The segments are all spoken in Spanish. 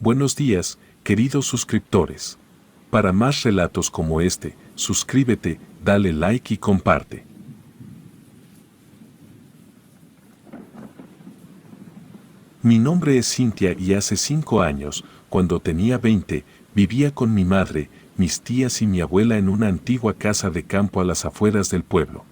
Buenos días, queridos suscriptores. Para más relatos como este, suscríbete, dale like y comparte. Mi nombre es Cintia y hace 5 años, cuando tenía 20, vivía con mi madre, mis tías y mi abuela en una antigua casa de campo a las afueras del pueblo.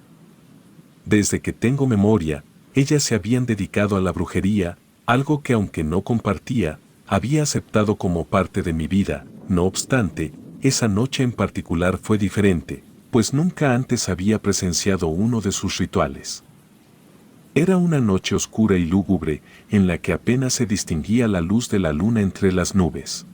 Desde que tengo memoria, ellas se habían dedicado a la brujería, algo que aunque no compartía, había aceptado como parte de mi vida. No obstante, esa noche en particular fue diferente, pues nunca antes había presenciado uno de sus rituales. Era una noche oscura y lúgubre, en la que apenas se distinguía la luz de la luna entre las nubes.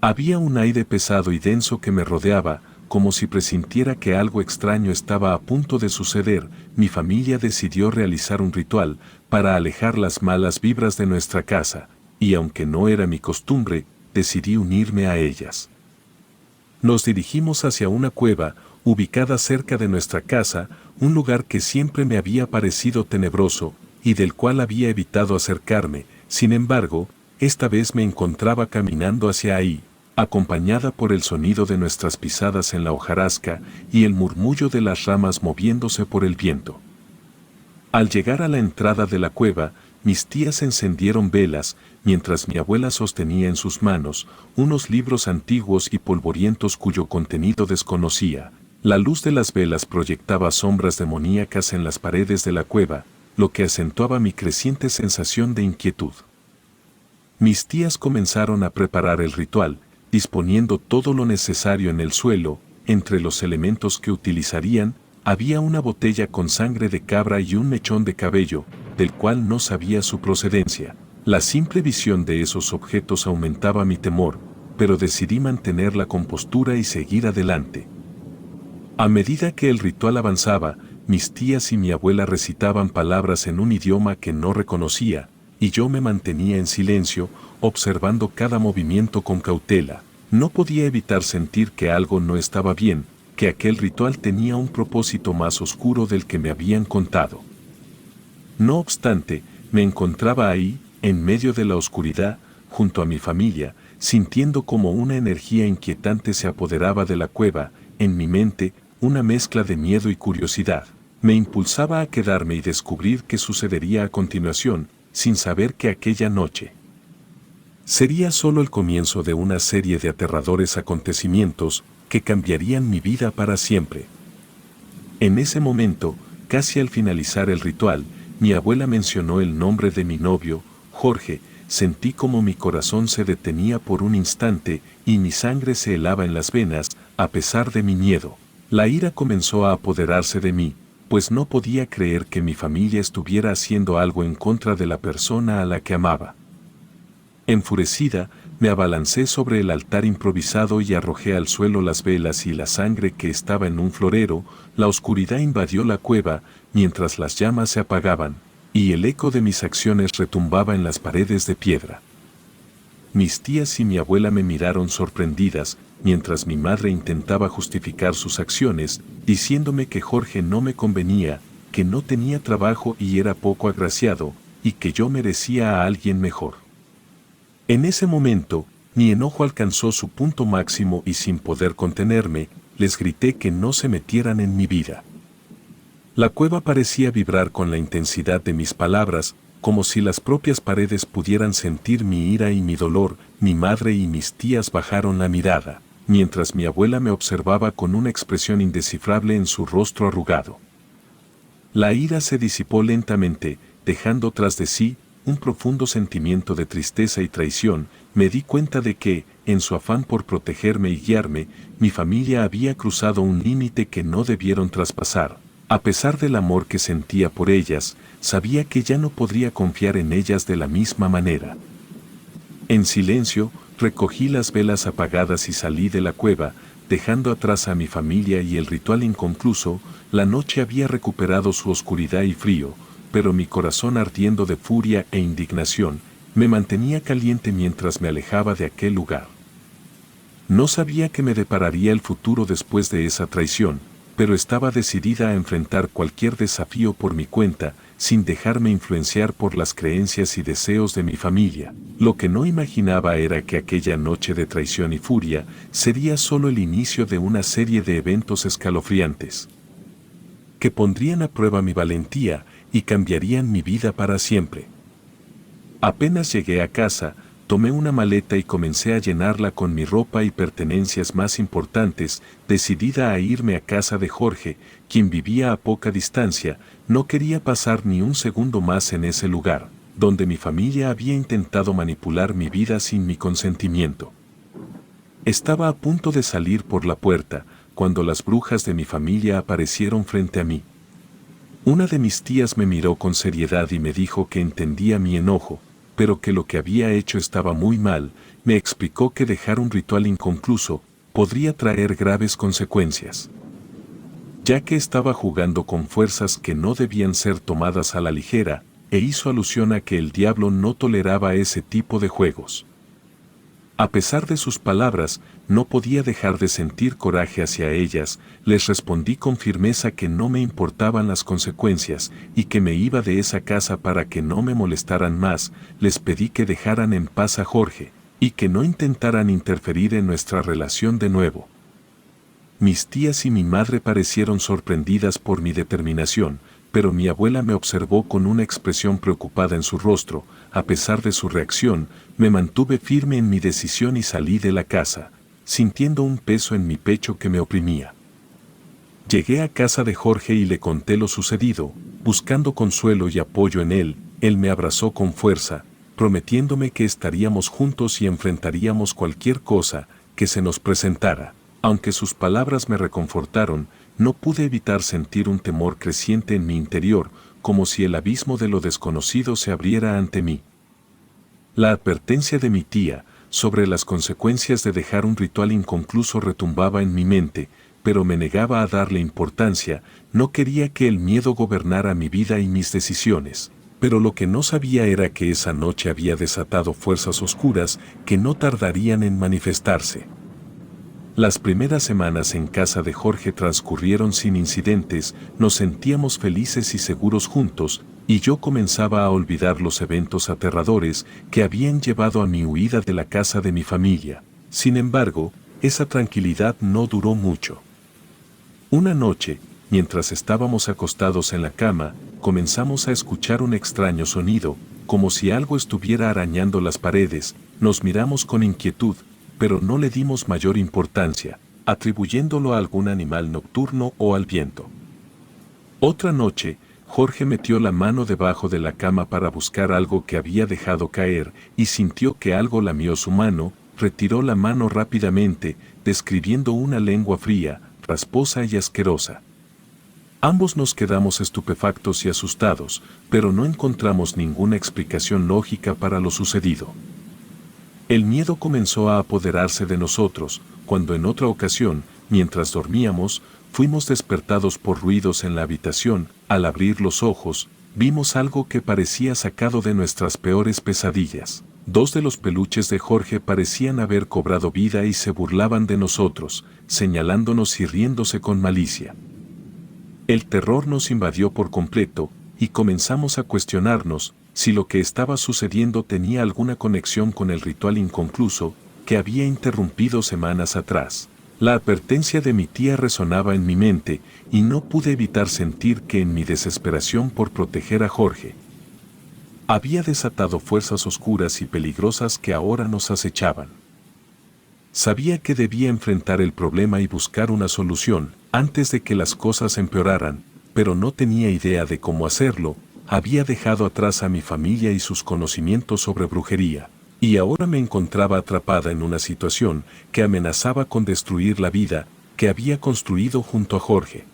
Había un aire pesado y denso que me rodeaba, como si presintiera que algo extraño estaba a punto de suceder. Mi familia decidió realizar un ritual para alejar las malas vibras de nuestra casa, y aunque no era mi costumbre, decidí unirme a ellas. Nos dirigimos hacia una cueva, ubicada cerca de nuestra casa, un lugar que siempre me había parecido tenebroso, y del cual había evitado acercarme. Sin embargo, esta vez me encontraba caminando hacia ahí, acompañada por el sonido de nuestras pisadas en la hojarasca y el murmullo de las ramas moviéndose por el viento. Al llegar a la entrada de la cueva, mis tías encendieron velas, mientras mi abuela sostenía en sus manos unos libros antiguos y polvorientos cuyo contenido desconocía. La luz de las velas proyectaba sombras demoníacas en las paredes de la cueva, lo que acentuaba mi creciente sensación de inquietud. Mis tías comenzaron a preparar el ritual, disponiendo todo lo necesario en el suelo. Entre los elementos que utilizarían, había una botella con sangre de cabra y un mechón de cabello, del cual no sabía su procedencia. La simple visión de esos objetos aumentaba mi temor, pero decidí mantener la compostura y seguir adelante. A medida que el ritual avanzaba, mis tías y mi abuela recitaban palabras en un idioma que no reconocía, y yo me mantenía en silencio, observando cada movimiento con cautela. No podía evitar sentir que algo no estaba bien, que aquel ritual tenía un propósito más oscuro del que me habían contado. No obstante, me encontraba ahí, en medio de la oscuridad, junto a mi familia, sintiendo como una energía inquietante se apoderaba de la cueva. En mi mente, una mezcla de miedo y curiosidad me impulsaba a quedarme y descubrir qué sucedería a continuación, sin saber que aquella noche sería solo el comienzo de una serie de aterradores acontecimientos que cambiarían mi vida para siempre. En ese momento, casi al finalizar el ritual, mi abuela mencionó el nombre de mi novio, Jorge. Sentí como mi corazón se detenía por un instante y mi sangre se helaba en las venas. A pesar de mi miedo, la ira comenzó a apoderarse de mí, pues no podía creer que mi familia estuviera haciendo algo en contra de la persona a la que amaba. Enfurecida, me abalancé sobre el altar improvisado y arrojé al suelo las velas y la sangre que estaba en un florero. La oscuridad invadió la cueva, mientras las llamas se apagaban, y el eco de mis acciones retumbaba en las paredes de piedra. Mis tías y mi abuela me miraron sorprendidas, mientras mi madre intentaba justificar sus acciones, diciéndome que Jorge no me convenía, que no tenía trabajo y era poco agraciado, y que yo merecía a alguien mejor. En ese momento, mi enojo alcanzó su punto máximo y sin poder contenerme, les grité que no se metieran en mi vida. La cueva parecía vibrar con la intensidad de mis palabras, como si las propias paredes pudieran sentir mi ira y mi dolor. Mi madre y mis tías bajaron la mirada, mientras mi abuela me observaba con una expresión indescifrable en su rostro arrugado. La ira se disipó lentamente, dejando tras de sí un profundo sentimiento de tristeza y traición. Me di cuenta de que, en su afán por protegerme y guiarme, mi familia había cruzado un límite que no debieron traspasar. A pesar del amor que sentía por ellas, sabía que ya no podría confiar en ellas de la misma manera. En silencio, recogí las velas apagadas y salí de la cueva, dejando atrás a mi familia y el ritual inconcluso. La noche había recuperado su oscuridad y frío, pero mi corazón, ardiendo de furia e indignación, me mantenía caliente mientras me alejaba de aquel lugar. No sabía qué me depararía el futuro después de esa traición, pero estaba decidida a enfrentar cualquier desafío por mi cuenta. sin dejarme influenciar por las creencias y deseos de mi familia. Lo que no imaginaba era que aquella noche de traición y furia sería solo el inicio de una serie de eventos escalofriantes, que pondrían a prueba mi valentía y cambiarían mi vida para siempre. Apenas llegué a casa, tomé una maleta y comencé a llenarla con mi ropa y pertenencias más importantes, decidida a irme a casa de Jorge, quien vivía a poca distancia. No quería pasar ni un segundo más en ese lugar, donde mi familia había intentado manipular mi vida sin mi consentimiento. Estaba a punto de salir por la puerta, cuando las brujas de mi familia aparecieron frente a mí. Una de mis tías me miró con seriedad y me dijo que entendía mi enojo, pero que lo que había hecho estaba muy mal. Me explicó que dejar un ritual inconcluso podría traer graves consecuencias, ya que estaba jugando con fuerzas que no debían ser tomadas a la ligera, e hizo alusión a que el diablo no toleraba ese tipo de juegos. A pesar de sus palabras, no podía dejar de sentir coraje hacia ellas. Les respondí con firmeza que no me importaban las consecuencias y que me iba de esa casa para que no me molestaran más. Les pedí que dejaran en paz a Jorge y que no intentaran interferir en nuestra relación de nuevo. Mis tías y mi madre parecieron sorprendidas por mi determinación, pero mi abuela me observó con una expresión preocupada en su rostro. A pesar de su reacción, me mantuve firme en mi decisión y salí de la casa, sintiendo un peso en mi pecho que me oprimía. Llegué a casa de Jorge y le conté lo sucedido, buscando consuelo y apoyo en él. Él me abrazó con fuerza, prometiéndome que estaríamos juntos y enfrentaríamos cualquier cosa que se nos presentara. Aunque sus palabras me reconfortaron, no pude evitar sentir un temor creciente en mi interior, como si el abismo de lo desconocido se abriera ante mí. La advertencia de mi tía sobre las consecuencias de dejar un ritual inconcluso retumbaba en mi mente, pero me negaba a darle importancia. No quería que el miedo gobernara mi vida y mis decisiones, pero lo que no sabía era que esa noche había desatado fuerzas oscuras que no tardarían en manifestarse. Las primeras semanas en casa de Jorge transcurrieron sin incidentes. Nos sentíamos felices y seguros juntos, y yo comenzaba a olvidar los eventos aterradores que habían llevado a mi huida de la casa de mi familia. Sin embargo, esa tranquilidad no duró mucho. Una noche, mientras estábamos acostados en la cama, comenzamos a escuchar un extraño sonido, como si algo estuviera arañando las paredes. Nos miramos con inquietud, pero no le dimos mayor importancia, atribuyéndolo a algún animal nocturno o al viento. Otra noche, Jorge metió la mano debajo de la cama para buscar algo que había dejado caer y sintió que algo lamió su mano. Retiró la mano rápidamente, describiendo una lengua fría, rasposa y asquerosa. Ambos nos quedamos estupefactos y asustados, pero no encontramos ninguna explicación lógica para lo sucedido. El miedo comenzó a apoderarse de nosotros, cuando en otra ocasión, mientras dormíamos, fuimos despertados por ruidos en la habitación. Al abrir los ojos, vimos algo que parecía sacado de nuestras peores pesadillas. Dos de los peluches de Jorge parecían haber cobrado vida y se burlaban de nosotros, señalándonos y riéndose con malicia. El terror nos invadió por completo, y comenzamos a cuestionarnos si lo que estaba sucediendo tenía alguna conexión con el ritual inconcluso que había interrumpido semanas atrás. La advertencia de mi tía resonaba en mi mente y no pude evitar sentir que en mi desesperación por proteger a Jorge, había desatado fuerzas oscuras y peligrosas que ahora nos acechaban. Sabía que debía enfrentar el problema y buscar una solución antes de que las cosas empeoraran, pero no tenía idea de cómo hacerlo. Había dejado atrás a mi familia y sus conocimientos sobre brujería, y ahora me encontraba atrapada en una situación que amenazaba con destruir la vida que había construido junto a Jorge.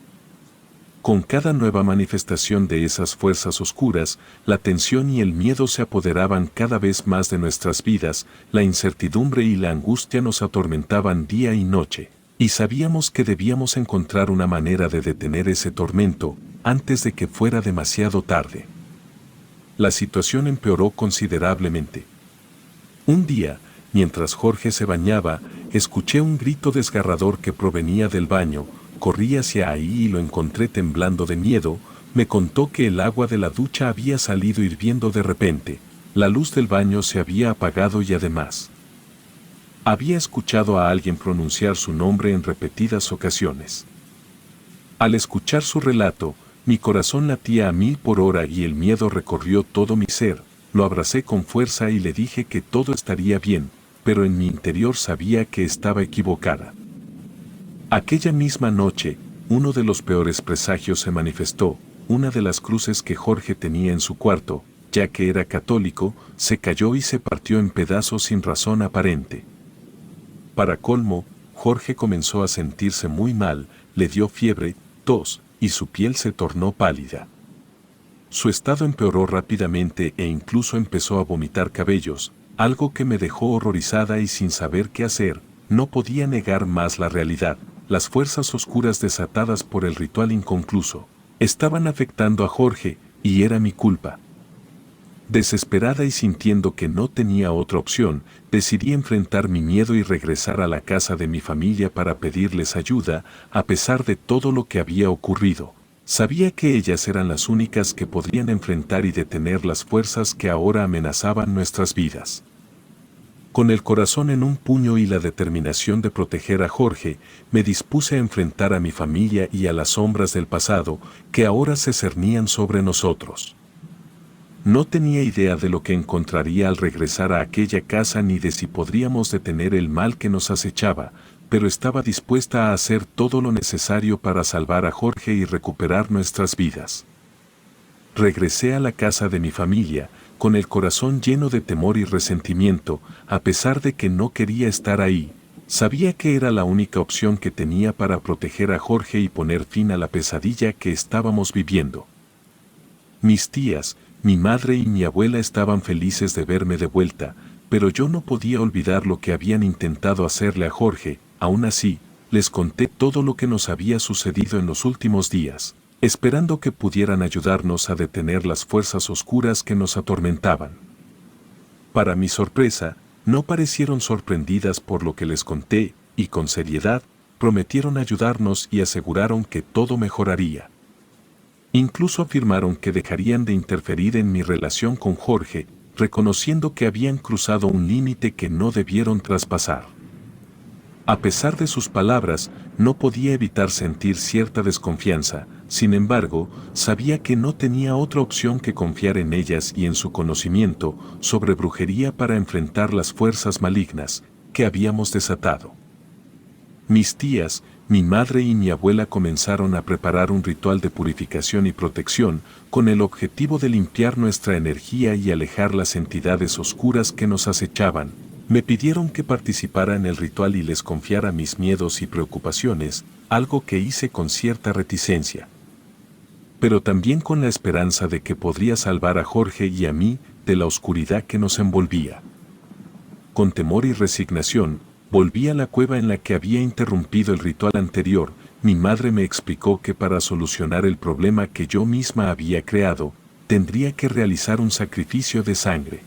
Con cada nueva manifestación de esas fuerzas oscuras, la tensión y el miedo se apoderaban cada vez más de nuestras vidas. La incertidumbre y la angustia nos atormentaban día y noche, y sabíamos que debíamos encontrar una manera de detener ese tormento antes de que fuera demasiado tarde. La situación empeoró considerablemente. Un día, mientras Jorge se bañaba, escuché un grito desgarrador que provenía del baño. Corrí hacia ahí y lo encontré temblando de miedo. Me contó que el agua de la ducha había salido hirviendo de repente, la luz del baño se había apagado y además había escuchado a alguien pronunciar su nombre en repetidas ocasiones. Al escuchar su relato, mi corazón latía a 1000 por hora y el miedo recorrió todo mi ser. Lo abracé con fuerza y le dije que todo estaría bien, pero en mi interior sabía que estaba equivocada. Aquella misma noche, uno de los peores presagios se manifestó. Una de las cruces que Jorge tenía en su cuarto, ya que era católico, se cayó y se partió en pedazos sin razón aparente. Para colmo, Jorge comenzó a sentirse muy mal, le dio fiebre, tos, y su piel se tornó pálida. Su estado empeoró rápidamente e incluso empezó a vomitar cabellos, algo que me dejó horrorizada y sin saber qué hacer. No podía negar más la realidad. Las fuerzas oscuras desatadas por el ritual inconcluso estaban afectando a Jorge, y era mi culpa. Desesperada y sintiendo que no tenía otra opción, decidí enfrentar mi miedo y regresar a la casa de mi familia para pedirles ayuda, a pesar de todo lo que había ocurrido. Sabía que ellas eran las únicas que podrían enfrentar y detener las fuerzas que ahora amenazaban nuestras vidas. Con el corazón en un puño y la determinación de proteger a Jorge, me dispuse a enfrentar a mi familia y a las sombras del pasado que ahora se cernían sobre nosotros. No tenía idea de lo que encontraría al regresar a aquella casa ni de si podríamos detener el mal que nos acechaba, pero estaba dispuesta a hacer todo lo necesario para salvar a Jorge y recuperar nuestras vidas. Regresé a la casa de mi familia, con el corazón lleno de temor y resentimiento, a pesar de que no quería estar ahí. Sabía que era la única opción que tenía para proteger a Jorge y poner fin a la pesadilla que estábamos viviendo. Mis tías, mi madre y mi abuela estaban felices de verme de vuelta, pero yo no podía olvidar lo que habían intentado hacerle a Jorge. Aún así, les conté todo lo que nos había sucedido en los últimos días, esperando que pudieran ayudarnos a detener las fuerzas oscuras que nos atormentaban. Para mi sorpresa, no parecieron sorprendidas por lo que les conté, y con seriedad, prometieron ayudarnos y aseguraron que todo mejoraría. Incluso afirmaron que dejarían de interferir en mi relación con Jorge, reconociendo que habían cruzado un límite que no debieron traspasar. A pesar de sus palabras, no podía evitar sentir cierta desconfianza. Sin embargo, sabía que no tenía otra opción que confiar en ellas y en su conocimiento sobre brujería para enfrentar las fuerzas malignas que habíamos desatado. Mis tías, mi madre y mi abuela comenzaron a preparar un ritual de purificación y protección con el objetivo de limpiar nuestra energía y alejar las entidades oscuras que nos acechaban. Me pidieron que participara en el ritual y les confiara mis miedos y preocupaciones, algo que hice con cierta reticencia. Pero también con la esperanza de que podría salvar a Jorge y a mí de la oscuridad que nos envolvía. Con temor y resignación, volví a la cueva en la que había interrumpido el ritual anterior. Mi madre me explicó que para solucionar el problema que yo misma había creado, tendría que realizar un sacrificio de sangre.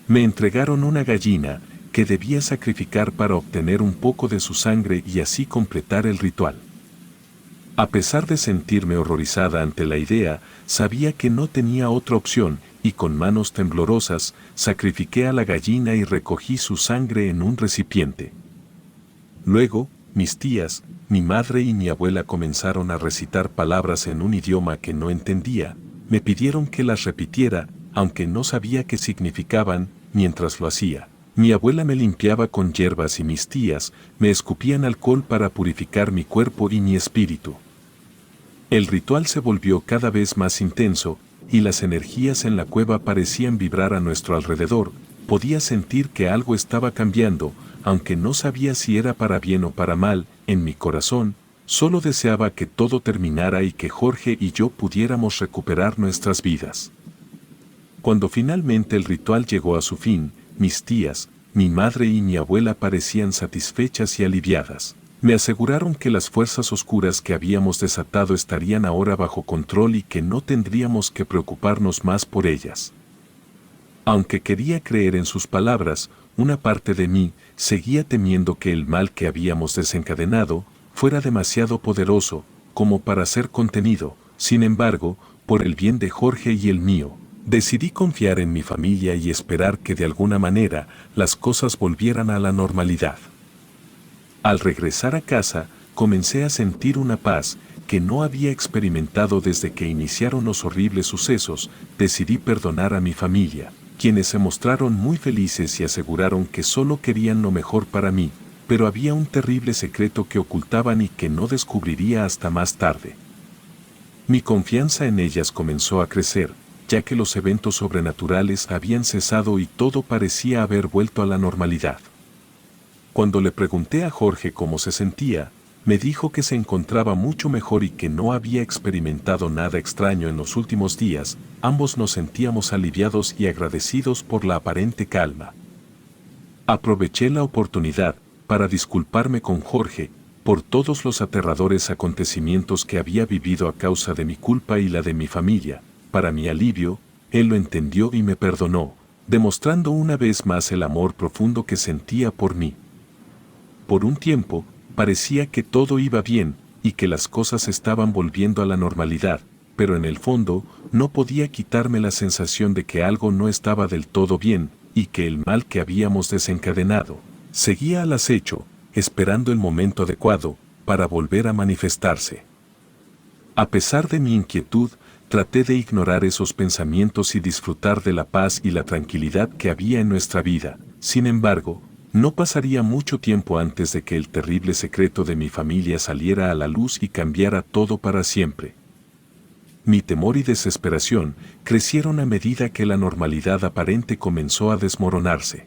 Me entregaron una gallina que debía sacrificar para obtener un poco de su sangre y así completar el ritual. A pesar de sentirme horrorizada ante la idea, sabía que no tenía otra opción y con manos temblorosas sacrifiqué a la gallina y recogí su sangre en un recipiente. Luego, mis tías, mi madre y mi abuela comenzaron a recitar palabras en un idioma que no entendía. Me pidieron que las repitiera, aunque no sabía qué significaban. Mientras lo hacía, mi abuela me limpiaba con hierbas y mis tías me escupían alcohol para purificar mi cuerpo y mi espíritu. El ritual se volvió cada vez más intenso, y las energías en la cueva parecían vibrar a nuestro alrededor. Podía sentir que algo estaba cambiando, aunque no sabía si era para bien o para mal. En mi corazón, solo deseaba que todo terminara y que Jorge y yo pudiéramos recuperar nuestras vidas. Cuando finalmente el ritual llegó a su fin, mis tías, mi madre y mi abuela parecían satisfechas y aliviadas. Me aseguraron que las fuerzas oscuras que habíamos desatado estarían ahora bajo control y que no tendríamos que preocuparnos más por ellas. Aunque quería creer en sus palabras, una parte de mí seguía temiendo que el mal que habíamos desencadenado fuera demasiado poderoso como para ser contenido. Sin embargo, por el bien de Jorge y el mío, decidí confiar en mi familia y esperar que de alguna manera las cosas volvieran a la normalidad. Al regresar a casa, comencé a sentir una paz que no había experimentado desde que iniciaron los horribles sucesos. Decidí perdonar a mi familia, quienes se mostraron muy felices y aseguraron que solo querían lo mejor para mí, pero había un terrible secreto que ocultaban y que no descubriría hasta más tarde. Mi confianza en ellas comenzó a crecer, ya que los eventos sobrenaturales habían cesado y todo parecía haber vuelto a la normalidad. Cuando le pregunté a Jorge cómo se sentía, me dijo que se encontraba mucho mejor y que no había experimentado nada extraño en los últimos días. Ambos nos sentíamos aliviados y agradecidos por la aparente calma. Aproveché la oportunidad para disculparme con Jorge por todos los aterradores acontecimientos que había vivido a causa de mi culpa y la de mi familia. Para mi alivio, él lo entendió y me perdonó, demostrando una vez más el amor profundo que sentía por mí. Por un tiempo, parecía que todo iba bien y que las cosas estaban volviendo a la normalidad, pero en el fondo no podía quitarme la sensación de que algo no estaba del todo bien y que el mal que habíamos desencadenado seguía al acecho, esperando el momento adecuado para volver a manifestarse. A pesar de mi inquietud, traté de ignorar esos pensamientos y disfrutar de la paz y la tranquilidad que había en nuestra vida. Sin embargo, no pasaría mucho tiempo antes de que el terrible secreto de mi familia saliera a la luz y cambiara todo para siempre. Mi temor y desesperación crecieron a medida que la normalidad aparente comenzó a desmoronarse.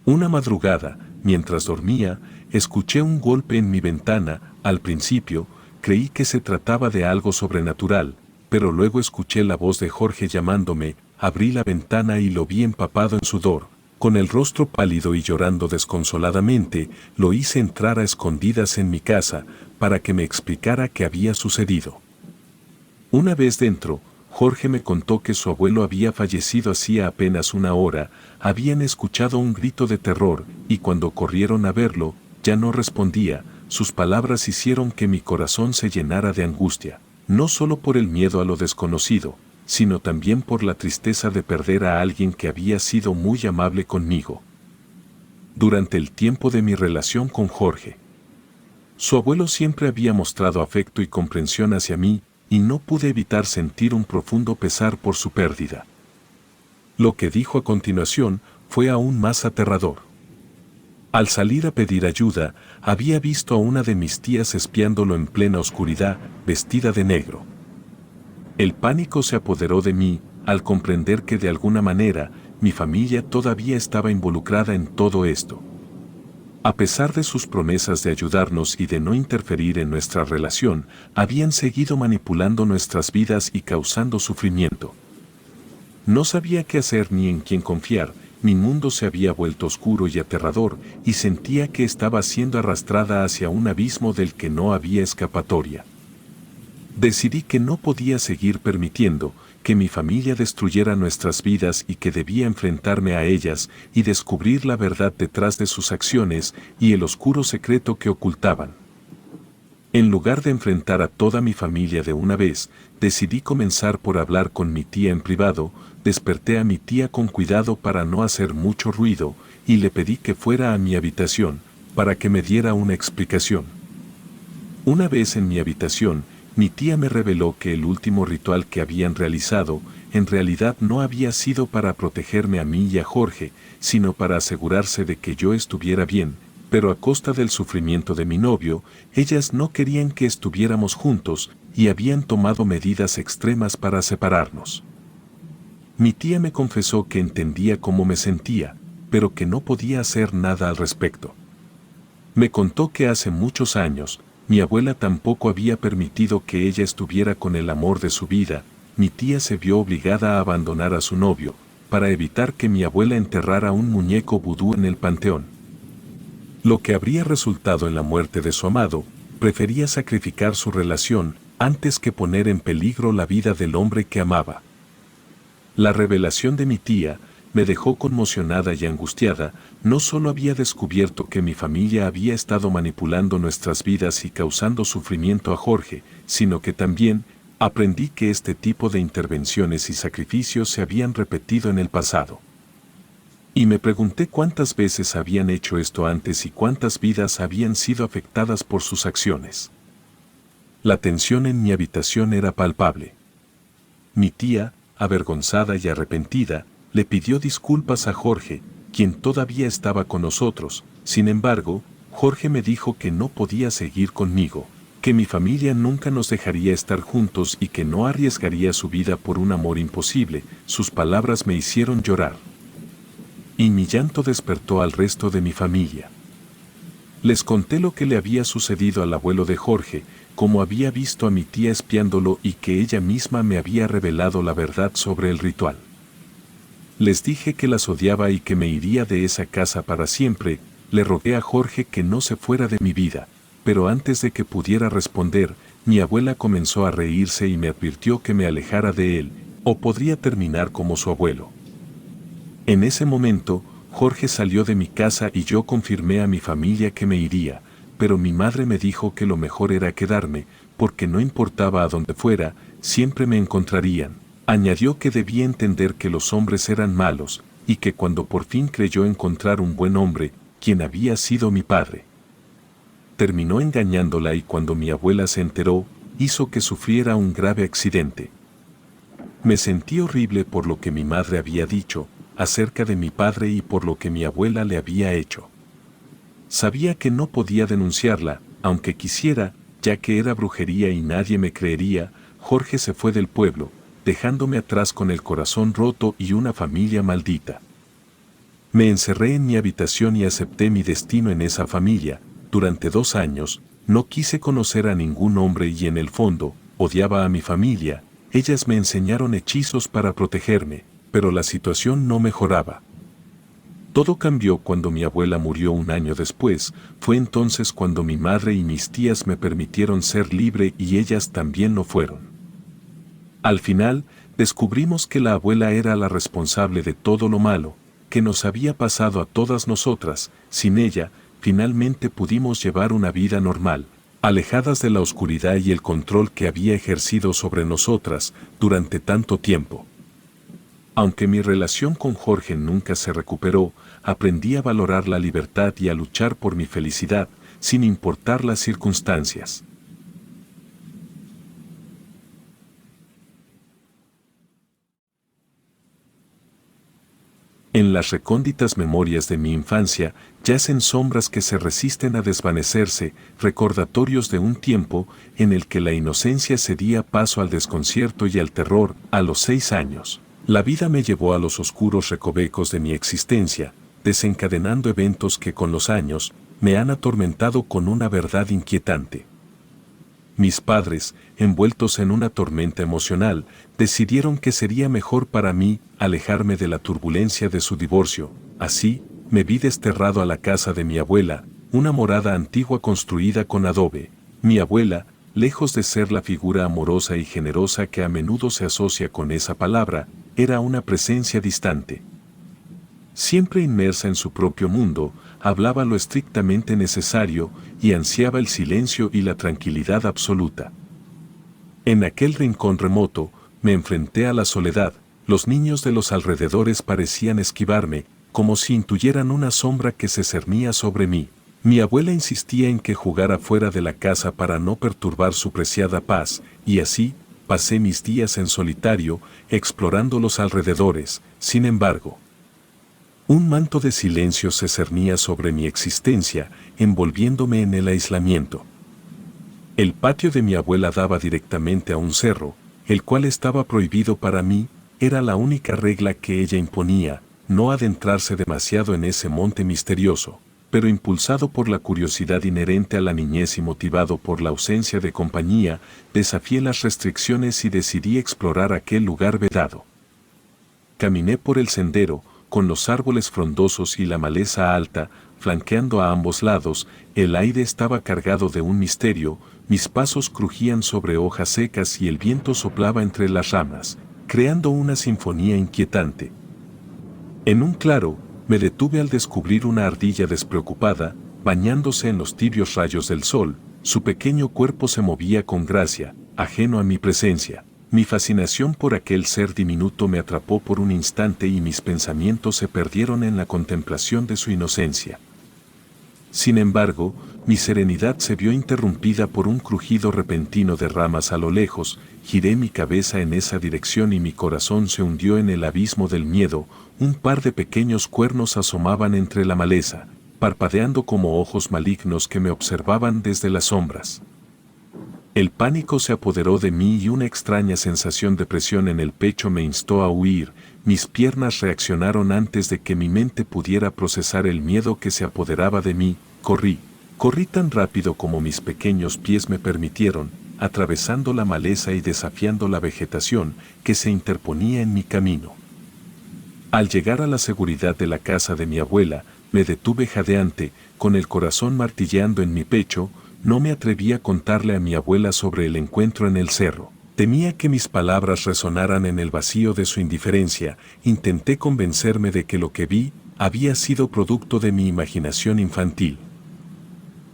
Una madrugada, mientras dormía, escuché un golpe en mi ventana. Al principio, creí que se trataba de algo sobrenatural, pero luego escuché la voz de Jorge llamándome. Abrí la ventana y lo vi empapado en sudor. Con el rostro pálido y llorando desconsoladamente, lo hice entrar a escondidas en mi casa para que me explicara qué había sucedido. Una vez dentro, Jorge me contó que su abuelo había fallecido hacía apenas una hora. Habían escuchado un grito de terror y cuando corrieron a verlo, ya no respondía. Sus palabras hicieron que mi corazón se llenara de angustia, no solo por el miedo a lo desconocido, sino también por la tristeza de perder a alguien que había sido muy amable conmigo durante el tiempo de mi relación con Jorge. Su abuelo siempre había mostrado afecto y comprensión hacia mí, y no pude evitar sentir un profundo pesar por su pérdida. Lo que dijo a continuación fue aún más aterrador. Al salir a pedir ayuda, había visto a una de mis tías espiándolo en plena oscuridad, vestida de negro. El pánico se apoderó de mí al comprender que de alguna manera mi familia todavía estaba involucrada en todo esto. A pesar de sus promesas de ayudarnos y de no interferir en nuestra relación, habían seguido manipulando nuestras vidas y causando sufrimiento. No sabía qué hacer ni en quién confiar. Mi mundo se había vuelto oscuro y aterrador y sentía que estaba siendo arrastrada hacia un abismo del que no había escapatoria. Decidí que no podía seguir permitiendo que mi familia destruyera nuestras vidas y que debía enfrentarme a ellas y descubrir la verdad detrás de sus acciones y el oscuro secreto que ocultaban. En lugar de enfrentar a toda mi familia de una vez, decidí comenzar por hablar con mi tía en privado. Desperté a mi tía con cuidado para no hacer mucho ruido y le pedí que fuera a mi habitación para que me diera una explicación. Una vez en mi habitación, mi tía me reveló que el último ritual que habían realizado en realidad no había sido para protegerme a mí y a Jorge, sino para asegurarse de que yo estuviera bien, pero a costa del sufrimiento de mi novio. Ellas no querían que estuviéramos juntos y habían tomado medidas extremas para separarnos. Mi tía me confesó que entendía cómo me sentía, pero que no podía hacer nada al respecto. Me contó que hace muchos años, mi abuela tampoco había permitido que ella estuviera con el amor de su vida. Mi tía se vio obligada a abandonar a su novio, para evitar que mi abuela enterrara un muñeco vudú en el panteón. Lo que habría resultado en la muerte de su amado, prefería sacrificar su relación antes que poner en peligro la vida del hombre que amaba. La revelación de mi tía me dejó conmocionada y angustiada. No solo había descubierto que mi familia había estado manipulando nuestras vidas y causando sufrimiento a Jorge, sino que también Aprendí que este tipo de intervenciones y sacrificios se habían repetido en el pasado. Y me pregunté cuántas veces habían hecho esto antes y cuántas vidas habían sido afectadas por sus acciones. La tensión en mi habitación era palpable. Mi tía, avergonzada y arrepentida, le pidió disculpas a Jorge, quien todavía estaba con nosotros. Sin embargo, Jorge me dijo que no podía seguir conmigo, que mi familia nunca nos dejaría estar juntos y que no arriesgaría su vida por un amor imposible. Sus palabras me hicieron llorar. Y mi llanto despertó al resto de mi familia. Les conté lo que le había sucedido al abuelo de Jorge, cómo había visto a mi tía espiándolo y que ella misma me había revelado la verdad sobre el ritual. Les dije que las odiaba y que me iría de esa casa para siempre. Le rogué a Jorge que no se fuera de mi vida, pero antes de que pudiera responder, mi abuela comenzó a reírse y me advirtió que me alejara de él, o podría terminar como su abuelo. En ese momento, Jorge salió de mi casa y yo confirmé a mi familia que me iría, pero mi madre me dijo que lo mejor era quedarme, porque no importaba a dónde fuera, siempre me encontrarían. Añadió que debía entender que los hombres eran malos, y que cuando por fin creyó encontrar un buen hombre, quien había sido mi padre. Terminó engañándola y cuando mi abuela se enteró, hizo que sufriera un grave accidente. Me sentí horrible por lo que mi madre había dicho acerca de mi padre y por lo que mi abuela le había hecho. Sabía que no podía denunciarla, aunque quisiera, ya que era brujería y nadie me creería. Jorge se fue del pueblo, dejándome atrás con el corazón roto y una familia maldita. Me encerré en mi habitación y acepté mi destino en esa familia. Durante 2 años, no quise conocer a ningún hombre y en el fondo, odiaba a mi familia. Ellas me enseñaron hechizos para protegerme, pero la situación no mejoraba. Todo cambió cuando mi abuela murió 1 año después. Fue entonces cuando mi madre y mis tías me permitieron ser libre y ellas también lo fueron. Al final, descubrimos que la abuela era la responsable de todo lo malo que nos había pasado a todas nosotras. Sin ella, finalmente pudimos llevar una vida normal, alejadas de la oscuridad y el control que había ejercido sobre nosotras durante tanto tiempo. Aunque mi relación con Jorge nunca se recuperó, aprendí a valorar la libertad y a luchar por mi felicidad, sin importar las circunstancias. En las recónditas memorias de mi infancia yacen sombras que se resisten a desvanecerse, recordatorios de un tiempo en el que la inocencia cedía paso al desconcierto y al terror. A los 6 años, la vida me llevó a los oscuros recovecos de mi existencia, desencadenando eventos que con los años me han atormentado con una verdad inquietante. Mis padres, envueltos en una tormenta emocional, decidieron que sería mejor para mí alejarme de la turbulencia de su divorcio. Así, me vi desterrado a la casa de mi abuela, una morada antigua construida con adobe. Mi abuela, lejos de ser la figura amorosa y generosa que a menudo se asocia con esa palabra, era una presencia distante. Siempre inmersa en su propio mundo, hablaba lo estrictamente necesario y ansiaba el silencio y la tranquilidad absoluta. En aquel rincón remoto, me enfrenté a la soledad. Los niños de los alrededores parecían esquivarme, como si intuyeran una sombra que se cernía sobre mí. Mi abuela insistía en que jugara fuera de la casa para no perturbar su preciada paz, y así pasé mis días en solitario, explorando los alrededores. Sin embargo, un manto de silencio se cernía sobre mi existencia, envolviéndome en el aislamiento. El patio de mi abuela daba directamente a un cerro, el cual estaba prohibido para mí. Era la única regla que ella imponía, no adentrarse demasiado en ese monte misterioso, pero impulsado por la curiosidad inherente a la niñez y motivado por la ausencia de compañía, desafié las restricciones y decidí explorar aquel lugar vedado. Caminé por el sendero, con los árboles frondosos y la maleza alta, flanqueando a ambos lados. El aire estaba cargado de un misterio, mis pasos crujían sobre hojas secas y el viento soplaba entre las ramas, creando una sinfonía inquietante. En un claro, me detuve al descubrir una ardilla despreocupada, bañándose en los tibios rayos del sol. Su pequeño cuerpo se movía con gracia, ajeno a mi presencia. Mi fascinación por aquel ser diminuto me atrapó por un instante y mis pensamientos se perdieron en la contemplación de su inocencia. Sin embargo, mi serenidad se vio interrumpida por un crujido repentino de ramas a lo lejos, giré mi cabeza en esa dirección y mi corazón se hundió en el abismo del miedo. Un par de pequeños cuernos asomaban entre la maleza, parpadeando como ojos malignos que me observaban desde las sombras. El pánico se apoderó de mí y una extraña sensación de presión en el pecho me instó a huir. Mis piernas reaccionaron antes de que mi mente pudiera procesar el miedo que se apoderaba de mí. Corrí tan rápido como mis pequeños pies me permitieron, atravesando la maleza y desafiando la vegetación que se interponía en mi camino. Al llegar a la seguridad de la casa de mi abuela, me detuve jadeante, con el corazón martilleando en mi pecho. No me atreví a contarle a mi abuela sobre el encuentro en el cerro. Temía que mis palabras resonaran en el vacío de su indiferencia. Intenté convencerme de que lo que vi había sido producto de mi imaginación infantil.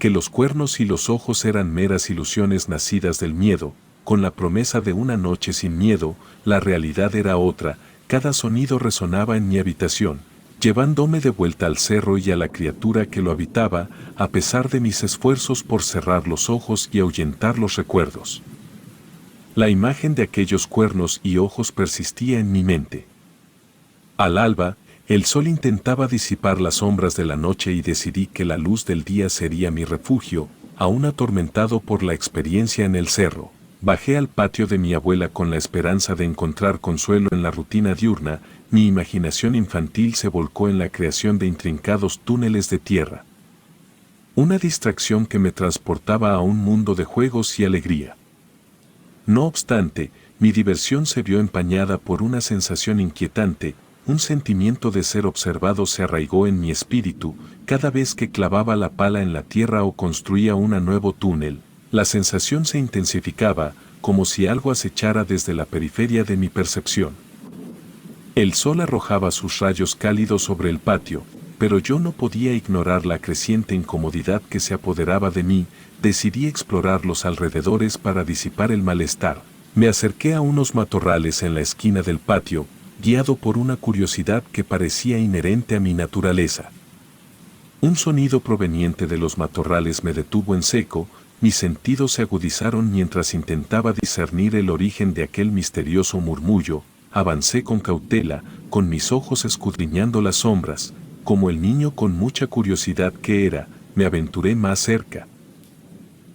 Que los cuernos y los ojos eran meras ilusiones nacidas del miedo. Con la promesa de una noche sin miedo, la realidad era otra. Cada sonido resonaba en mi habitación, llevándome de vuelta al cerro y a la criatura que lo habitaba, a pesar de mis esfuerzos por cerrar los ojos y ahuyentar los recuerdos. La imagen de aquellos cuernos y ojos persistía en mi mente. Al alba, el sol intentaba disipar las sombras de la noche y decidí que la luz del día sería mi refugio, aún atormentado por la experiencia en el cerro. Bajé al patio de mi abuela con la esperanza de encontrar consuelo en la rutina diurna. Mi imaginación infantil se volcó en la creación de intrincados túneles de tierra. Una distracción que me transportaba a un mundo de juegos y alegría. No obstante, mi diversión se vio empañada por una sensación inquietante. Un sentimiento de ser observado se arraigó en mi espíritu. Cada vez que clavaba la pala en la tierra o construía un nuevo túnel, la sensación se intensificaba, como si algo acechara desde la periferia de mi percepción. El sol arrojaba sus rayos cálidos sobre el patio, pero yo no podía ignorar la creciente incomodidad que se apoderaba de mí. Decidí explorar los alrededores para disipar el malestar. Me acerqué a unos matorrales en la esquina del patio, guiado por una curiosidad que parecía inherente a mi naturaleza. Un sonido proveniente de los matorrales me detuvo en seco. Mis sentidos se agudizaron mientras intentaba discernir el origen de aquel misterioso murmullo. Avancé con cautela, con mis ojos escudriñando las sombras. Como el niño con mucha curiosidad que era, me aventuré más cerca,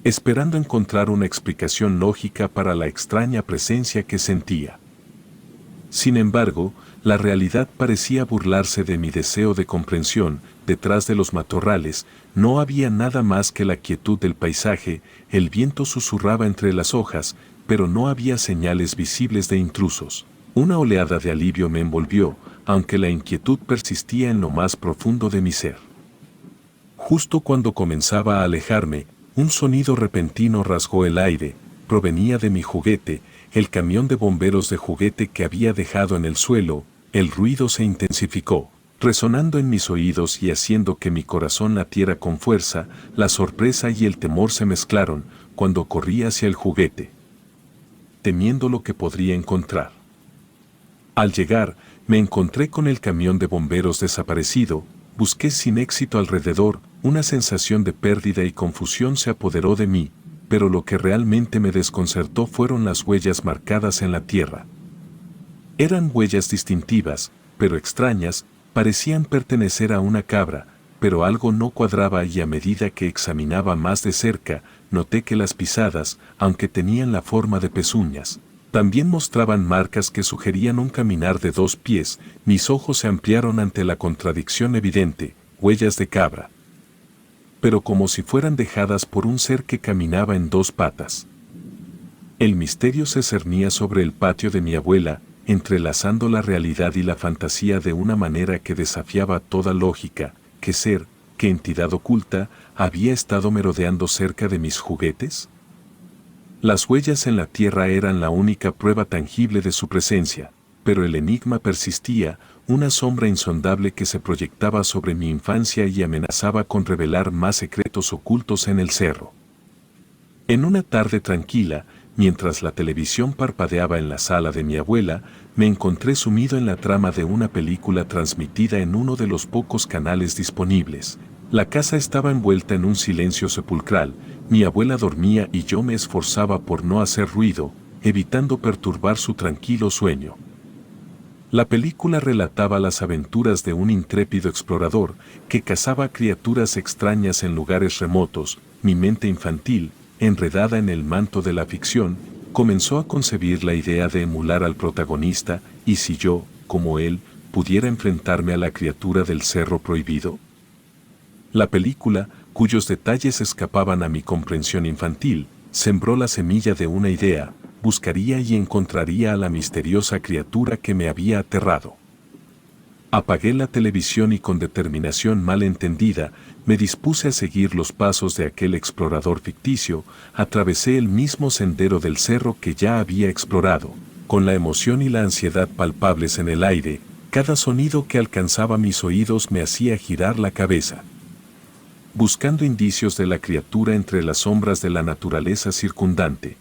esperando encontrar una explicación lógica para la extraña presencia que sentía. Sin embargo, la realidad parecía burlarse de mi deseo de comprensión. Detrás de los matorrales no había nada más que la quietud del paisaje. El viento susurraba entre las hojas, pero no había señales visibles de intrusos. Una oleada de alivio me envolvió, aunque la inquietud persistía en lo más profundo de mi ser. Justo cuando comenzaba a alejarme, un sonido repentino rasgó el aire. Provenía de mi juguete, el camión de bomberos de juguete que había dejado en el suelo. El ruido se intensificó, resonando en mis oídos y haciendo que mi corazón latiera con fuerza. La sorpresa y el temor se mezclaron cuando corrí hacia el juguete, temiendo lo que podría encontrar. Al llegar, me encontré con el camión de bomberos desaparecido. Busqué sin éxito alrededor. Una sensación de pérdida y confusión se apoderó de mí, pero lo que realmente me desconcertó fueron las huellas marcadas en la tierra. Eran huellas distintivas, pero extrañas. Parecían pertenecer a una cabra, pero algo no cuadraba y a medida que examinaba más de cerca, noté que las pisadas, aunque tenían la forma de pezuñas, también mostraban marcas que sugerían un caminar de 2 pies. Mis ojos se ampliaron ante la contradicción evidente. Huellas de cabra, pero como si fueran dejadas por un ser que caminaba en 2 patas. El misterio se cernía sobre el patio de mi abuela, entrelazando la realidad y la fantasía de una manera que desafiaba toda lógica. ¿Qué ser, qué entidad oculta, había estado merodeando cerca de mis juguetes? Las huellas en la tierra eran la única prueba tangible de su presencia, pero el enigma persistía. Una sombra insondable que se proyectaba sobre mi infancia y amenazaba con revelar más secretos ocultos en el cerro. En una tarde tranquila, mientras la televisión parpadeaba en la sala de mi abuela, me encontré sumido en la trama de una película transmitida en uno de los pocos canales disponibles. La casa estaba envuelta en un silencio sepulcral, mi abuela dormía y yo me esforzaba por no hacer ruido, evitando perturbar su tranquilo sueño. La película relataba las aventuras de un intrépido explorador que cazaba criaturas extrañas en lugares remotos. Mi mente infantil, enredada en el manto de la ficción, comenzó a concebir la idea de emular al protagonista, y si yo, como él, pudiera enfrentarme a la criatura del Cerro Prohibido. La película, cuyos detalles escapaban a mi comprensión infantil, sembró la semilla de una idea: buscaría y encontraría a la misteriosa criatura que me había aterrado. Apagué la televisión y con determinación mal entendida, me dispuse a seguir los pasos de aquel explorador ficticio. Atravesé el mismo sendero del cerro que ya había explorado, con la emoción y la ansiedad palpables en el aire. Cada sonido que alcanzaba mis oídos me hacía girar la cabeza, buscando indicios de la criatura entre las sombras de la naturaleza circundante.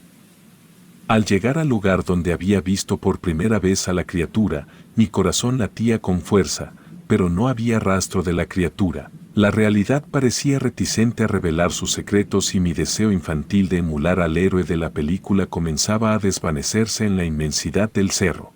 Al llegar al lugar donde había visto por primera vez a la criatura, mi corazón latía con fuerza, pero no había rastro de la criatura. La realidad parecía reticente a revelar sus secretos y mi deseo infantil de emular al héroe de la película comenzaba a desvanecerse en la inmensidad del cerro.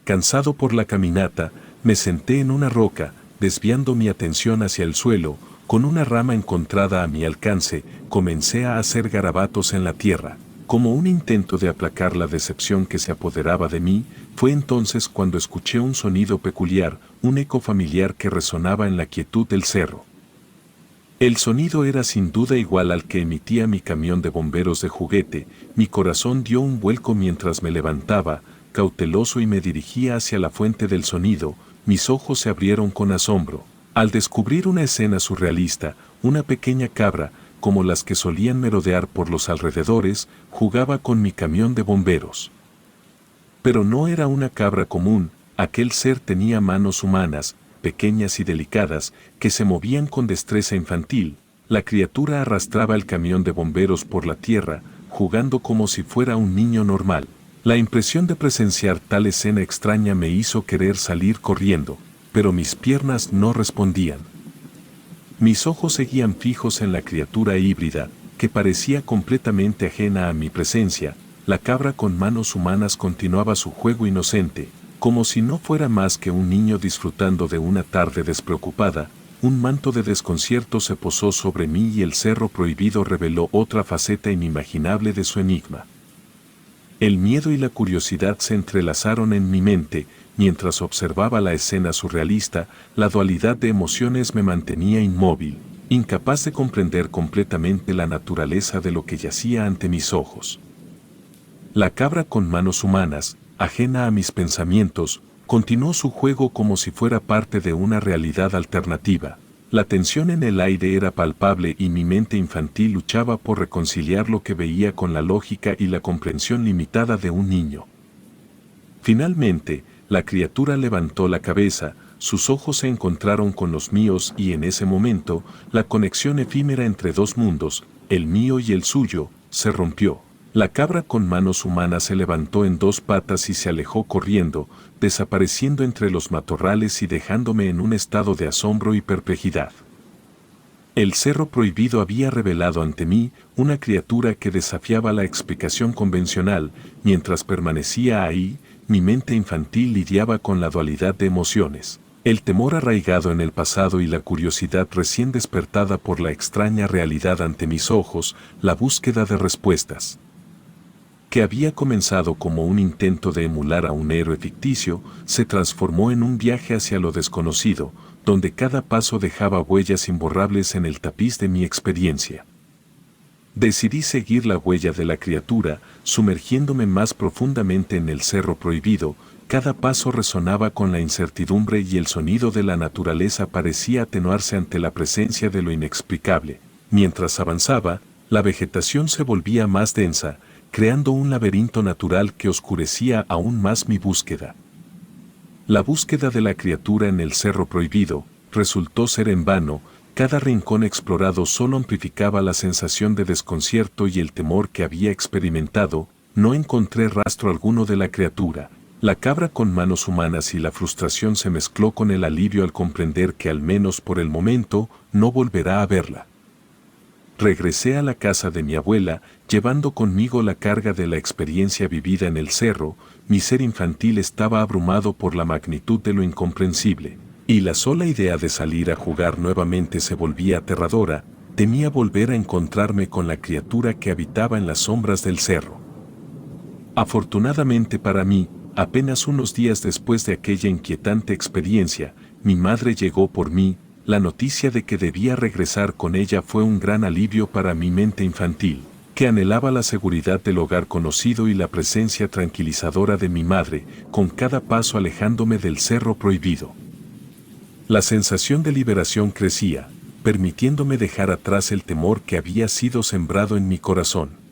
Cansado por la caminata, me senté en una roca, desviando mi atención hacia el suelo. Con una rama encontrada a mi alcance, comencé a hacer garabatos en la tierra. Como un intento de aplacar la decepción que se apoderaba de mí, fue entonces cuando escuché un sonido peculiar, un eco familiar que resonaba en la quietud del cerro. El sonido era sin duda igual al que emitía mi camión de bomberos de juguete. Mi corazón dio un vuelco mientras me levantaba, cauteloso, y me dirigía hacia la fuente del sonido. Mis ojos se abrieron con asombro al descubrir una escena surrealista. Una pequeña cabra, como las que solían merodear por los alrededores, jugaba con mi camión de bomberos. Pero no era una cabra común. Aquel ser tenía manos humanas, pequeñas y delicadas, que se movían con destreza infantil. La criatura arrastraba el camión de bomberos por la tierra, jugando como si fuera un niño normal. La impresión de presenciar tal escena extraña me hizo querer salir corriendo, pero mis piernas no respondían. Mis ojos seguían fijos en la criatura híbrida, que parecía completamente ajena a mi presencia. La cabra con manos humanas continuaba su juego inocente, como si no fuera más que un niño disfrutando de una tarde despreocupada. Un manto de desconcierto se posó sobre mí y el Cerro Prohibido reveló otra faceta inimaginable de su enigma. El miedo y la curiosidad se entrelazaron en mi mente. Mientras observaba la escena surrealista, la dualidad de emociones me mantenía inmóvil, incapaz de comprender completamente la naturaleza de lo que yacía ante mis ojos. La cabra con manos humanas, ajena a mis pensamientos, continuó su juego como si fuera parte de una realidad alternativa. La tensión en el aire era palpable y mi mente infantil luchaba por reconciliar lo que veía con la lógica y la comprensión limitada de un niño. Finalmente, la criatura levantó la cabeza, sus ojos se encontraron con los míos y en ese momento, la conexión efímera entre dos mundos, el mío y el suyo, se rompió. La cabra con manos humanas se levantó en dos patas y se alejó corriendo, desapareciendo entre los matorrales y dejándome en un estado de asombro y perplejidad. El Cerro Prohibido había revelado ante mí una criatura que desafiaba la explicación convencional. Mientras permanecía ahí, mi mente infantil lidiaba con la dualidad de emociones, el temor arraigado en el pasado y la curiosidad recién despertada por la extraña realidad ante mis ojos. La búsqueda de respuestas, que había comenzado como un intento de emular a un héroe ficticio, se transformó en un viaje hacia lo desconocido, donde cada paso dejaba huellas imborrables en el tapiz de mi experiencia. Decidí seguir la huella de la criatura, sumergiéndome más profundamente en el Cerro Prohibido. Cada paso resonaba con la incertidumbre y el sonido de la naturaleza parecía atenuarse ante la presencia de lo inexplicable. Mientras avanzaba, la vegetación se volvía más densa, creando un laberinto natural que oscurecía aún más mi búsqueda. La búsqueda de la criatura en el Cerro Prohibido resultó ser en vano. Cada rincón explorado solo amplificaba la sensación de desconcierto y el temor que había experimentado. No encontré rastro alguno de la criatura, la cabra con manos humanas, y la frustración se mezcló con el alivio al comprender que al menos por el momento no volverá a verla. Regresé a la casa de mi abuela, llevando conmigo la carga de la experiencia vivida en el cerro. Mi ser infantil estaba abrumado por la magnitud de lo incomprensible, y la sola idea de salir a jugar nuevamente se volvía aterradora. Temía volver a encontrarme con la criatura que habitaba en las sombras del cerro. Afortunadamente para mí, apenas unos días después de aquella inquietante experiencia, mi madre llegó por mí. La noticia de que debía regresar con ella fue un gran alivio para mi mente infantil, que anhelaba la seguridad del hogar conocido y la presencia tranquilizadora de mi madre, con cada paso alejándome del cerro prohibido. La sensación de liberación crecía, permitiéndome dejar atrás el temor que había sido sembrado en mi corazón.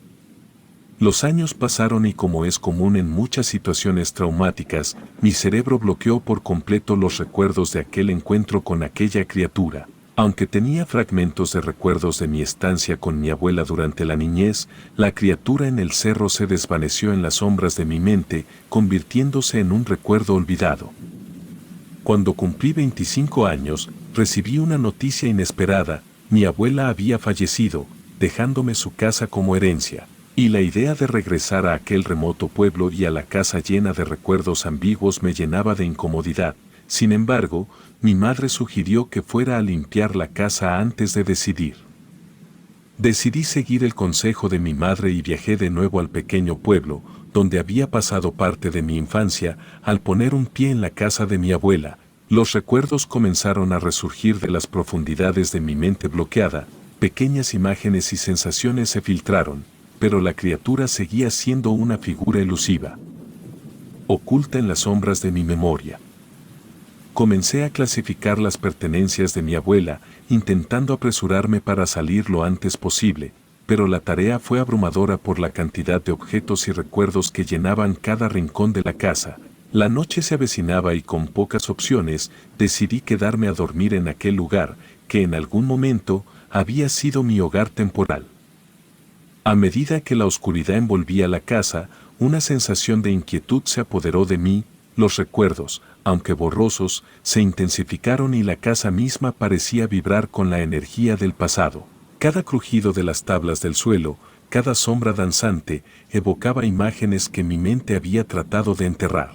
Los años pasaron y, como es común en muchas situaciones traumáticas, mi cerebro bloqueó por completo los recuerdos de aquel encuentro con aquella criatura. Aunque tenía fragmentos de recuerdos de mi estancia con mi abuela durante la niñez, la criatura en el cerro se desvaneció en las sombras de mi mente, convirtiéndose en un recuerdo olvidado. Cuando cumplí 25 años, recibí una noticia inesperada: mi abuela había fallecido, dejándome su casa como herencia. Y la idea de regresar a aquel remoto pueblo y a la casa llena de recuerdos ambiguos me llenaba de incomodidad. Sin embargo, mi madre sugirió que fuera a limpiar la casa antes de decidir. Decidí seguir el consejo de mi madre y viajé de nuevo al pequeño pueblo, donde había pasado parte de mi infancia. Al poner un pie en la casa de mi abuela, los recuerdos comenzaron a resurgir de las profundidades de mi mente bloqueada. Pequeñas imágenes y sensaciones se filtraron, pero la criatura seguía siendo una figura elusiva, oculta en las sombras de mi memoria. Comencé a clasificar las pertenencias de mi abuela, intentando apresurarme para salir lo antes posible, pero la tarea fue abrumadora por la cantidad de objetos y recuerdos que llenaban cada rincón de la casa. La noche se avecinaba y, con pocas opciones, decidí quedarme a dormir en aquel lugar, que en algún momento había sido mi hogar temporal. A medida que la oscuridad envolvía la casa, una sensación de inquietud se apoderó de mí. Los recuerdos, aunque borrosos, se intensificaron y la casa misma parecía vibrar con la energía del pasado. Cada crujido de las tablas del suelo, cada sombra danzante, evocaba imágenes que mi mente había tratado de enterrar.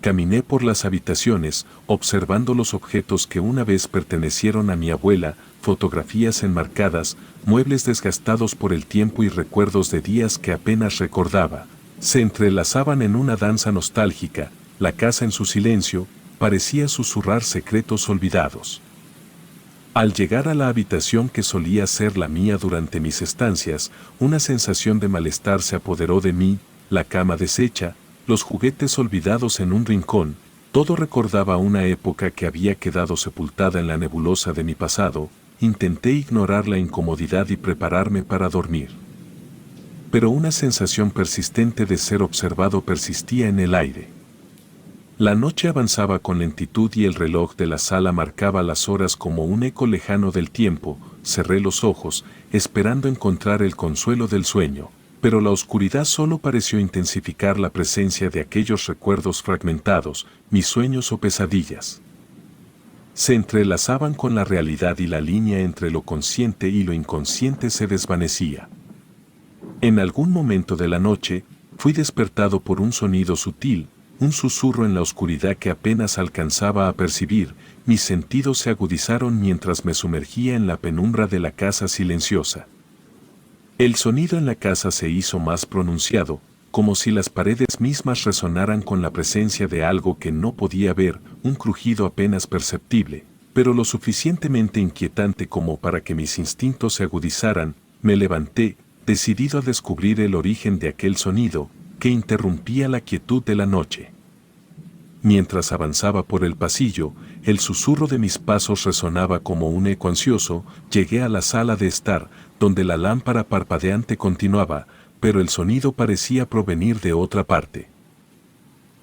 Caminé por las habitaciones, observando los objetos que una vez pertenecieron a mi abuela: fotografías enmarcadas, muebles desgastados por el tiempo y recuerdos de días que apenas recordaba. Se entrelazaban en una danza nostálgica. La casa, en su silencio, parecía susurrar secretos olvidados. Al llegar a la habitación que solía ser la mía durante mis estancias, una sensación de malestar se apoderó de mí. La cama deshecha, los juguetes olvidados en un rincón, todo recordaba una época que había quedado sepultada en la nebulosa de mi pasado. Intenté ignorar la incomodidad y prepararme para dormir. Pero una sensación persistente de ser observado persistía en el aire. La noche avanzaba con lentitud y el reloj de la sala marcaba las horas como un eco lejano del tiempo. Cerré los ojos, esperando encontrar el consuelo del sueño, pero la oscuridad solo pareció intensificar la presencia de aquellos recuerdos fragmentados. Mis sueños o pesadillas se entrelazaban con la realidad y la línea entre lo consciente y lo inconsciente se desvanecía. En algún momento de la noche, fui despertado por un sonido sutil, un susurro en la oscuridad que apenas alcanzaba a percibir. Mis sentidos se agudizaron mientras me sumergía en la penumbra de la casa silenciosa. El sonido en la casa se hizo más pronunciado, como si las paredes mismas resonaran con la presencia de algo que no podía ver, un crujido apenas perceptible, pero lo suficientemente inquietante como para que mis instintos se agudizaran. Me levanté, decidido a descubrir el origen de aquel sonido, que interrumpía la quietud de la noche. Mientras avanzaba por el pasillo, el susurro de mis pasos resonaba como un eco ansioso. Llegué a la sala de estar, donde la lámpara parpadeante continuaba, pero el sonido parecía provenir de otra parte.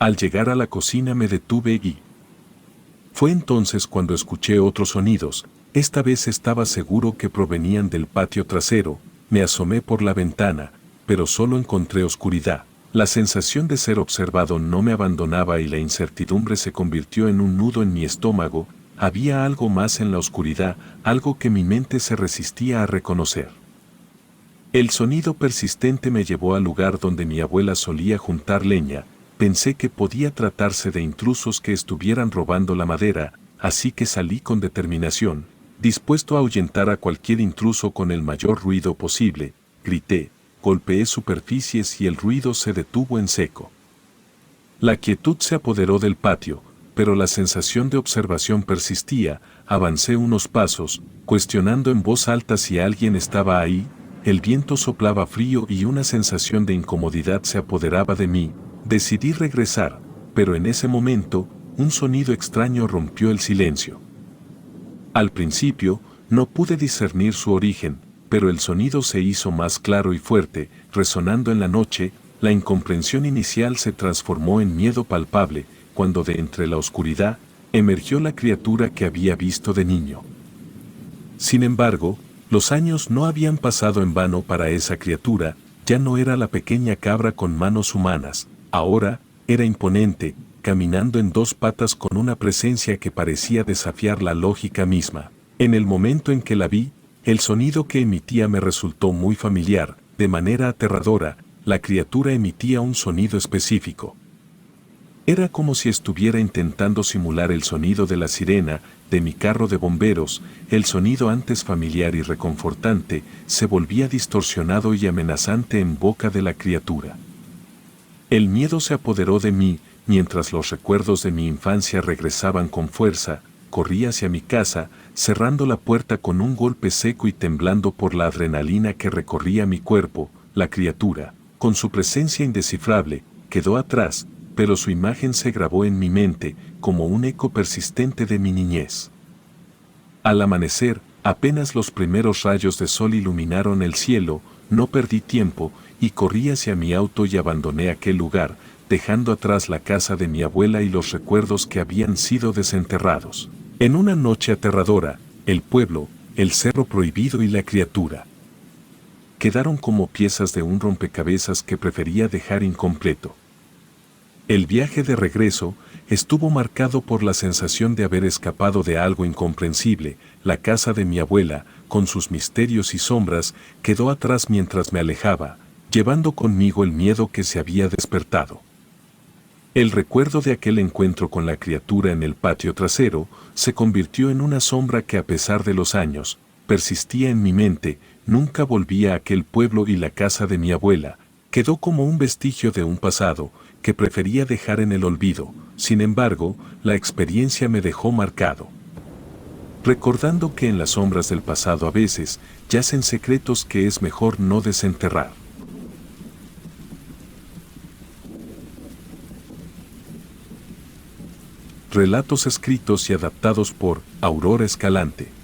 Al llegar a la cocina me detuve y Fue entonces cuando escuché otros sonidos, esta vez estaba seguro que provenían del patio trasero, me asomé por la ventana, pero solo encontré oscuridad. La sensación de ser observado no me abandonaba y la incertidumbre se convirtió en un nudo en mi estómago. Había algo más en la oscuridad, algo que mi mente se resistía a reconocer. El sonido persistente me llevó al lugar donde mi abuela solía juntar leña. Pensé que podía tratarse de intrusos que estuvieran robando la madera, así que salí con determinación, dispuesto a ahuyentar a cualquier intruso con el mayor ruido posible. Grité, golpeé superficies y el ruido se detuvo en seco. La quietud se apoderó del patio, pero la sensación de observación persistía. Avancé unos pasos, cuestionando en voz alta si alguien estaba ahí. El viento soplaba frío y una sensación de incomodidad se apoderaba de mí. Decidí regresar, pero en ese momento, un sonido extraño rompió el silencio. Al principio, no pude discernir su origen, pero el sonido se hizo más claro y fuerte, resonando en la noche. La incomprensión inicial se transformó en miedo palpable, cuando de entre la oscuridad, emergió la criatura que había visto de niño. Sin embargo, los años no habían pasado en vano para esa criatura. Ya no era la pequeña cabra con manos humanas, ahora, era imponente, caminando en dos patas con una presencia que parecía desafiar la lógica misma. En el momento en que la vi, el sonido que emitía me resultó muy familiar. De manera aterradora, la criatura emitía un sonido específico. Era como si estuviera intentando simular el sonido de la sirena de mi carro de bomberos. El sonido antes familiar y reconfortante se volvía distorsionado y amenazante en boca de la criatura. El miedo se apoderó de mí, mientras los recuerdos de mi infancia regresaban con fuerza. Corrí hacia mi casa, cerrando la puerta con un golpe seco y temblando por la adrenalina que recorría mi cuerpo. La criatura, con su presencia indescifrable, quedó atrás, pero su imagen se grabó en mi mente como un eco persistente de mi niñez. Al amanecer, apenas los primeros rayos de sol iluminaron el cielo, no perdí tiempo y corrí hacia mi auto y abandoné aquel lugar, dejando atrás la casa de mi abuela y los recuerdos que habían sido desenterrados. En una noche aterradora, el pueblo, el cerro prohibido y la criatura quedaron como piezas de un rompecabezas que prefería dejar incompleto. El viaje de regreso estuvo marcado por la sensación de haber escapado de algo incomprensible. La casa de mi abuela, con sus misterios y sombras, quedó atrás mientras me alejaba, llevando conmigo el miedo que se había despertado. El recuerdo de aquel encuentro con la criatura en el patio trasero se convirtió en una sombra que, a pesar de los años, persistía en mi mente. Nunca volví a aquel pueblo y la casa de mi abuela quedó como un vestigio de un pasado que prefería dejar en el olvido. Sin embargo, la experiencia me dejó marcado, recordando que en las sombras del pasado a veces yacen secretos que es mejor no desenterrar. Relatos escritos y adaptados por Aurora Escalante.